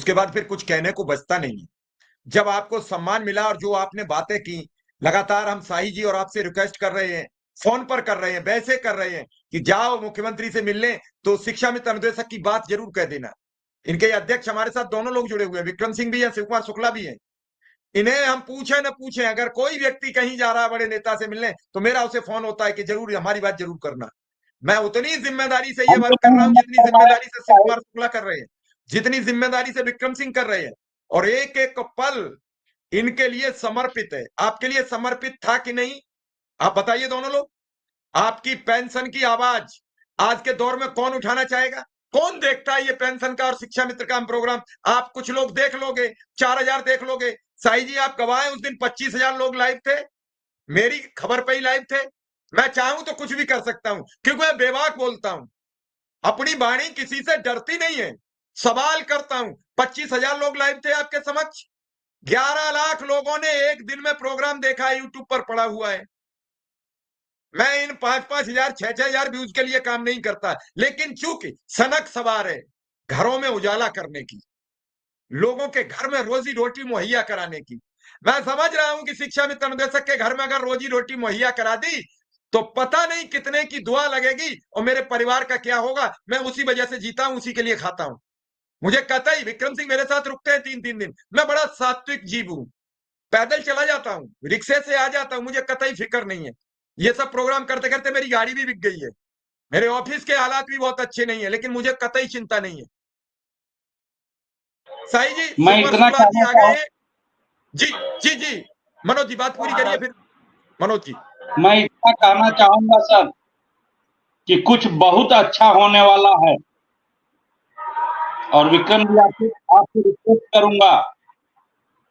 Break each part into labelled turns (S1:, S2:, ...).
S1: उसके बाद फिर कुछ कहने को बचता नहीं है। जब आपको सम्मान मिला और जो आपने बातें की, लगातार हम शाही जी और आपसे रिक्वेस्ट कर रहे हैं, फोन पर कर रहे हैं, वैसे कर रहे हैं कि जाओ मुख्यमंत्री से मिलने, तो शिक्षा मित्र अनुदेशक की बात जरूर कह देना। इनके अध्यक्ष हमारे साथ दोनों लोग जुड़े हुए हैं, विक्रम सिंह भी है, शिव कुमार शुक्ला भी है। इन्हें हम पूछे न पूछे, अगर कोई व्यक्ति कहीं जा रहा है बड़े नेता से मिलने, तो मेरा उसे फोन होता है कि जरूर हमारी बात जरूर करना। मैं उतनी जिम्मेदारी से ये
S2: हम
S1: वर्क
S2: तो
S1: कर रहा हूं
S2: नहीं
S1: जितनी
S2: कर
S1: जिम्मेदारी से शिव
S2: पाए।
S1: कुमार शुक्ला कर रहे हैं, जितनी जिम्मेदारी से विक्रम सिंह कर रहे हैं। और एक एक पल इनके लिए समर्पित है। आपके लिए समर्पित था कि नहीं, आप बताइए दोनों लोग। आपकी पेंशन की आवाज आज के दौर में कौन उठाना चाहेगा? कौन देखता है ये पेंशन का और शिक्षा मित्र का प्रोग्राम? आप कुछ लोग देख लोगे, 4,000 देख लोगे। साई जी आप गवाए, उस दिन 25,000 लोग लाइव थे, मेरी खबर पे ही लाइव थे। मैं चाहूं तो कुछ भी कर सकता हूं, क्योंकि मैं बेबाक बोलता हूं, अपनी वाणी किसी से डरती नहीं है, सवाल करता हूं। 25,000 लोग लाइव थे आपके समक्ष, 11 लाख लोगों ने एक दिन में प्रोग्राम देखा है, यूट्यूब पर पड़ा हुआ है। मैं इन 5-5 हजार 6-6 हजार व्यूज के लिए काम नहीं करता, लेकिन चूंकि सनक सवार है घरों में उजाला करने की, लोगों के घर में रोजी रोटी मुहैया कराने की। मैं समझ रहा हूं कि शिक्षा मित्र अनुदेशक के घर में अगर रोजी रोटी मुहैया करा दी तो पता नहीं कितने की दुआ लगेगी और मेरे परिवार का क्या होगा। मैं उसी वजह से जीता हूं, उसी के लिए खाता हूं। मुझे कतई, विक्रम सिंह मेरे साथ रुकते हैं 3-3 दिन, मैं बड़ा सात्विक जीव हूं, पैदल चला जाता हूं, रिक्शे से आ जाता हूं, मुझे कतई फिक्र नहीं है। ये सब प्रोग्राम करते करते मेरी गाड़ी भी बिक गई है, मेरे ऑफिस के हालात भी बहुत अच्छे नहीं है, लेकिन मुझे कतई चिंता नहीं है। साई जी,
S2: मैं
S1: शिवकुमार
S2: इतना
S1: शुक्ला जी
S2: कहना
S1: आ
S2: चाहूँ
S1: गए हैं। जी जी जी, मनोज जी बात पूरी करिए फिर। मनोज जी।
S2: मैं इतना कहना चाहूंगा सर कि कुछ बहुत अच्छा होने वाला है। और विक्रम जी आपसे रिक्वेस्ट करूंगा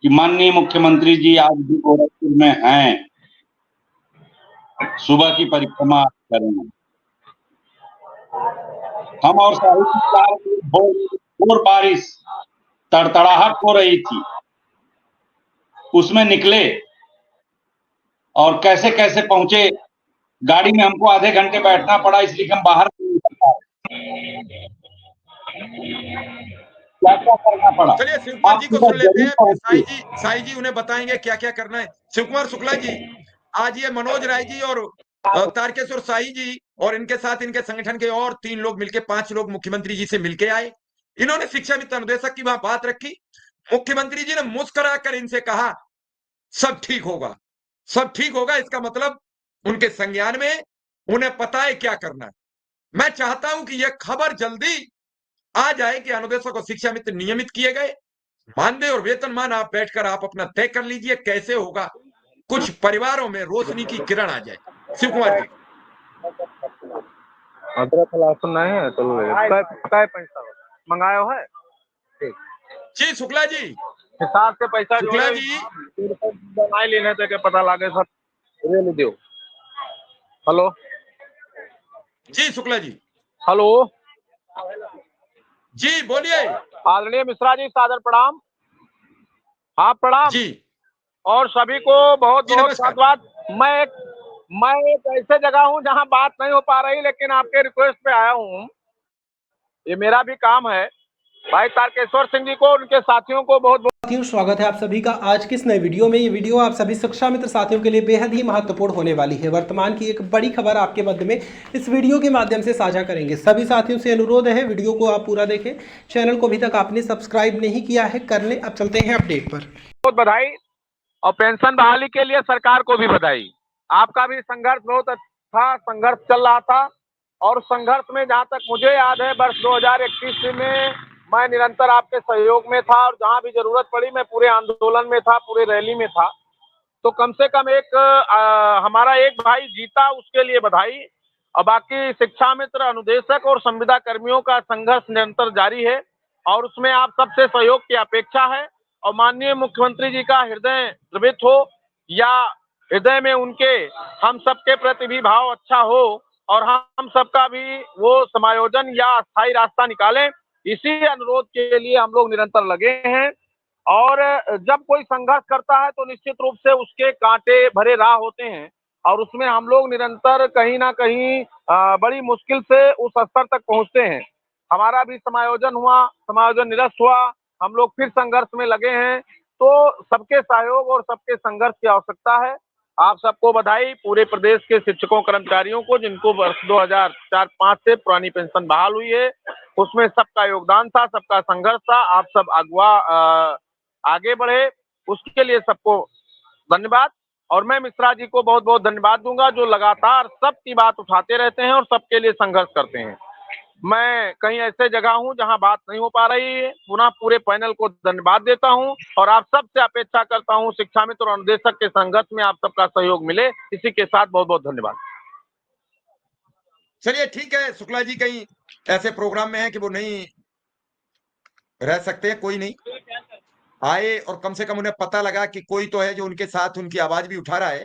S2: कि माननीय मुख्यमंत्री जी आज भी गोरखपुर में हैं, सुबह की परिक्रमा करें। हम और शाही जी भोर बारिश तड़तड़ाहट हो रही थी, उसमें निकले और कैसे कैसे पहुंचे। गाड़ी में हमको आधे घंटे बैठना पड़ा, इसलिए हम बाहर नहीं निकल पाए। क्या क्या करना पड़ा,
S1: चलिए शिवकुमार
S2: आप
S1: जी को
S2: सुबह
S1: सुन लेते
S2: जरूर
S1: हैं, फिर
S2: पहुंचिए।
S1: साई जी उन्हें बताएंगे क्या क्या करना है। शिवकुमार शुक्ला जी, आज ये मनोज राय जी और तारकेश्वर साई जी और इनके साथ इनके संगठन के और 3 लोग मिलके 5 लोग मुख्यमंत्री जी से मिलके आए। इन्होंने शिक्षा मित्र अनुदेशक की वहां बात रखी। मुख्यमंत्री जी ने मुस्कुरा कर इनसे कहा सब ठीक होगा, सब ठीक होगा। इसका मतलब उनके संज्ञान में, उन्हें पता है क्या करना है। मैं चाहता हूं कि यह खबर जल्दी आ जाए कि अनुदेशक और शिक्षा मित्र नियमित किए गए। मानदेय और वेतनमान आप बैठकर आप अपना तय कर लीजिए कैसे होगा, कुछ परिवारों में रोशनी की किरण आ जाए। शिव कुमार जी।
S3: अदरक लहसुन नहीं है तो काय पैसा मंगायो है ठीक
S1: जी शुक्ला जी।
S3: हिसाब से पैसा
S1: शुक्ला
S3: जोड़े
S1: जी।
S3: बनाई लेने तो के पता लागे सर रेल दियो। हेलो
S1: जी शुक्ला जी।
S3: हेलो
S1: जी बोलिए।
S3: आदरणीय मिश्रा जी सादर प्रणाम। हाँ प्रणाम।
S1: जी
S3: और सभी को बहुत
S1: जी
S3: बहुत
S1: नमस्कार।
S3: धन्यवाद। मैं एक ऐसे जगह हूँ जहाँ बात नहीं हो पा रही, लेकिन आपके रिक्वेस्ट पे आया हूँ। ये मेरा भी काम है। भाई तारकेश्वर सिंह जी को उनके साथियों को बहुत
S4: साथियों स्वागत है आप सभी का आज की इस नए वीडियो में। ये वीडियो आप सभी शिक्षा मित्र साथियों के लिए बेहद ही महत्वपूर्ण होने वाली है। वर्तमान की एक बड़ी खबर आपके मध्य में इस वीडियो के माध्यम से साझा करेंगे। सभी साथियों से अनुरोध है वीडियो को आप पूरा देखें। चैनल को अभी तक आपने सब्सक्राइब नहीं किया है कर लें। अब चलते हैं अपडेट पर।
S3: बहुत बधाई और पेंशन बहाली के लिए सरकार को भी बधाई। आपका भी संघर्ष बहुत अच्छा संघर्ष चल रहा था और संघर्ष में जहां तक मुझे याद है वर्ष 2021 में मैं निरंतर आपके सहयोग में था और जहां भी जरूरत पड़ी मैं पूरे आंदोलन में था, पूरे रैली में था। तो कम से कम एक हमारा एक भाई जीता, उसके लिए बधाई। और बाकी शिक्षा मित्र, अनुदेशक और संविदा कर्मियों का संघर्ष निरंतर जारी है और उसमें आप सबसे सहयोग की अपेक्षा है। और माननीय मुख्यमंत्री जी का हृदय द्रवित हो या हृदय में उनके हम सबके प्रति भी भाव अच्छा हो और हम सबका भी वो समायोजन या स्थायी रास्ता निकालें, इसी अनुरोध के लिए हम लोग निरंतर लगे हैं। और जब कोई संघर्ष करता है तो निश्चित रूप से उसके कांटे भरे राह होते हैं और उसमें हम लोग निरंतर कहीं ना कहीं बड़ी मुश्किल से उस स्तर तक पहुंचते हैं। हमारा भी समायोजन हुआ, समायोजन निरस्त हुआ हम लोग फिर संघर्ष में लगे हैं। तो सबके सहयोग और सबके संघर्ष की आवश्यकता है। आप सबको बधाई, पूरे प्रदेश के शिक्षकों कर्मचारियों को, जिनको वर्ष 2004-5 से पुरानी पेंशन बहाल हुई है। उसमें सबका योगदान था, सबका संघर्ष था। आप सब आगे बढ़े, उसके लिए सबको धन्यवाद। और मैं मिश्रा जी को बहुत बहुत धन्यवाद दूंगा, जो लगातार सबकी बात उठाते रहते हैं और सबके लिए संघर्ष करते हैं। मैं कहीं ऐसे जगह हूं जहां बात नहीं हो पा रही है। पुनः पूरे पैनल को धन्यवाद देता हूं और आप सबसे अपेक्षा करता हूं शिक्षा मित्र और अनुदेशक के संघर्ष में आप सबका सहयोग मिले। इसी के साथ बहुत बहुत धन्यवाद।
S1: चलिए ठीक है, शुक्ला जी कहीं ऐसे प्रोग्राम में है कि वो नहीं रह सकते हैं, कोई नहीं आए और कम से कम उन्हें पता लगा कि कोई तो है जो उनके साथ उनकी आवाज भी उठा रहा है।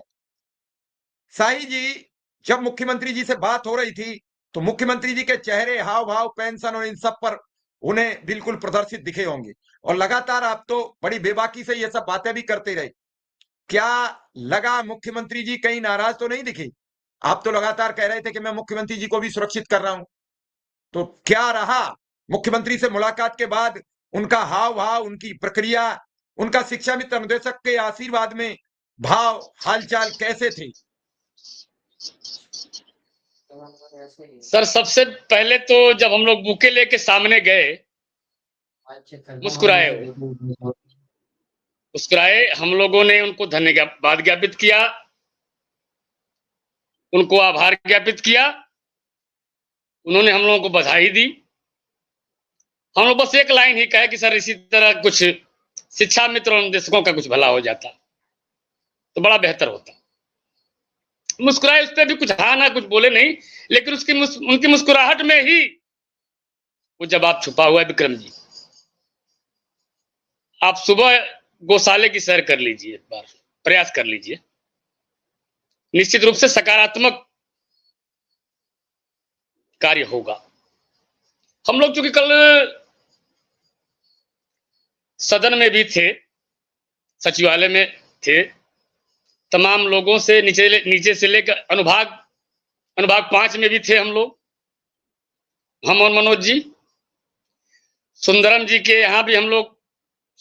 S1: साई जी, जब मुख्यमंत्री जी से बात हो रही थी तो मुख्यमंत्री जी के चेहरे, हाव भाव, पेंशन और इन सब पर उन्हें बिल्कुल प्रदर्शित दिखे होंगे और लगातार आप तो बड़ी बेबाकी से ये सब बातें भी करते रहे। क्या लगा मुख्यमंत्री जी कहीं नाराज तो नहीं दिखे? आप तो लगातार कह रहे थे कि मैं मुख्यमंत्री जी को भी सुरक्षित कर रहा हूं। तो क्या रहा मुख्यमंत्री से मुलाकात के बाद उनका हाव भाव, उनकी प्रक्रिया, उनका शिक्षा मित्र अनुदेशक के आशीर्वाद में भाव, हालचाल कैसे थे?
S5: सर, सबसे पहले तो जब हम लोग बुके लेके सामने गए, मुस्कुराए हम लोगों ने उनको धन्यवाद ज्ञापित किया, उनको आभार ज्ञापित किया, उन्होंने हम लोगों को बधाई दी। हम लोग बस एक लाइन ही कहे कि सर इसी तरह कुछ शिक्षा मित्र और निदेशकों का कुछ भला हो जाता तो बड़ा बेहतर होता। मुस्कुराए, उस पर भी कुछ हाँ ना कुछ बोले नहीं, लेकिन उनकी मुस्कुराहट में ही वो जवाब छुपा हुआ है। विक्रम जी, आप सुबह गौशाले की सैर कर लीजिए, एक बार प्रयास कर लीजिए, निश्चित रूप से सकारात्मक कार्य होगा। हम लोग चूंकि कल सदन में भी थे, सचिवालय में थे, तमाम लोगों से नीचे से लेकर अनुभाग 5 में भी थे हम लोग, हम और मनोज जी, सुंदरम जी के यहाँ भी हम लोग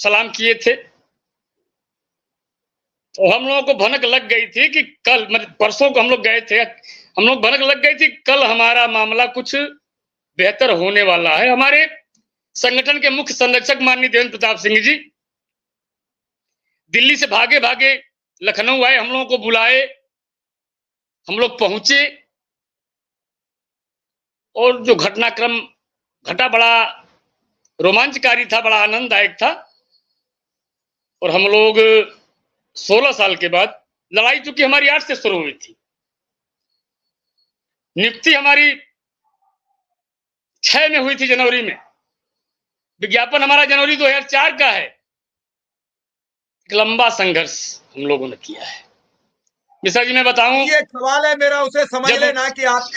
S5: सलाम किए थे। तो हम लोगों को भनक लग गई थी कि कल, परसों को हम लोग गए थे, हम लोग भनक लग गई थी कल हमारा मामला कुछ बेहतर होने वाला है। हमारे संगठन के मुख्य संरक्षक माननीय देवेंद्र प्रताप सिंह जी दिल्ली से भागे भागे लखनऊ आए, हम लोगों को बुलाए, हम लोग पहुंचे और जो घटनाक्रम घटा बड़ा रोमांचकारी था, बड़ा आनंददायक था। और हम लोग 16 साल के बाद, लड़ाई चूंकि हमारी 8 से शुरू हुई थी, नियुक्ति हमारी 6 में हुई थी, जनवरी में, विज्ञापन हमारा जनवरी 2004 का है। एक लंबा संघर्ष हम लोगों ने किया है। मिश्रा जी, मैं बताऊं,
S1: ये एक सवाल है मेरा, उसे समझ लेना कि आपके